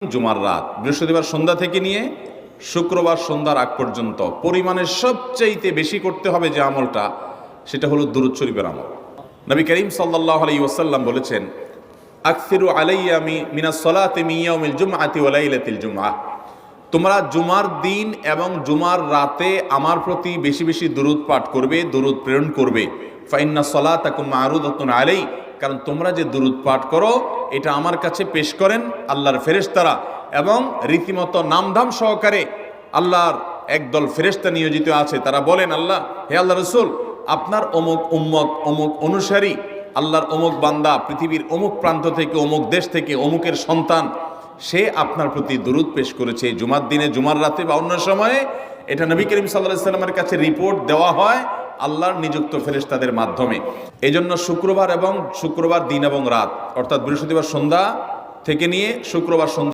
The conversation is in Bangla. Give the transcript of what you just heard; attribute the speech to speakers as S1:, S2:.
S1: জুমার রাত, বৃহস্পতিবার সন্ধ্যা থেকে নিয়ে শুক্রবার সন্ধ্যার আগ পর্যন্ত পরিমাণের সবচাইতে বেশি করতে হবে যে আমলটা, সেটা হলো দুরূদ শরীফের আমল। নবী করিম সাল্লাল্লাহু আলাইহি ওয়াসাল্লাম বলেছেন, আকসিরু আলাইয়া মিনাস সালাতি মিন ইয়াউমিল জুমআতি ওয়া লাইলাতিল জুমআহ, তোমরা জুমার দিন এবং জুমার রাতে আমার প্রতি বেশি বেশি দুরূদ পাঠ করবে, দুরূদ প্রেরণ করবে। ফা ইন্না সালাতাকুম মা'রুদাতুন আলাই, কারণ তোমরা যে দুরূদ পাঠ করো এটা আমার কাছে পেশ করেন আল্লাহর ফেরেশতারা, এবং রীতিমতো নামধাম সহকারে আল্লাহর একদল ফেরেশতা নিয়োজিত আছে। তারা বলেন, আল্লাহ, হে আল্লাহ রসুল, আপনার অমুক উম্মত, অমুক অনুসারী, আল্লাহর অমুক বান্দা পৃথিবীর অমুক প্রান্ত থেকে, অমুক দেশ থেকে, অমুকের সন্তান, সে আপনার প্রতি দুরূদ পেশ করেছে জুমার দিনে, জুমার রাতে বা অন্য সময়ে। এটা নবী করিম সাল্লাল্লাহু আলাইহি ওয়াসাল্লামের কাছে রিপোর্ট দেওয়া হয় আল্লাহর নিযুক্ত ফেরেশতাদের মাধ্যমে। এই জন্য শুক্রবার দিন এবং রাত, অর্থাৎ বৃহস্পতিবার সন্ধ্যা থেকে নিয়ে শুক্রবার সন্ধ্যা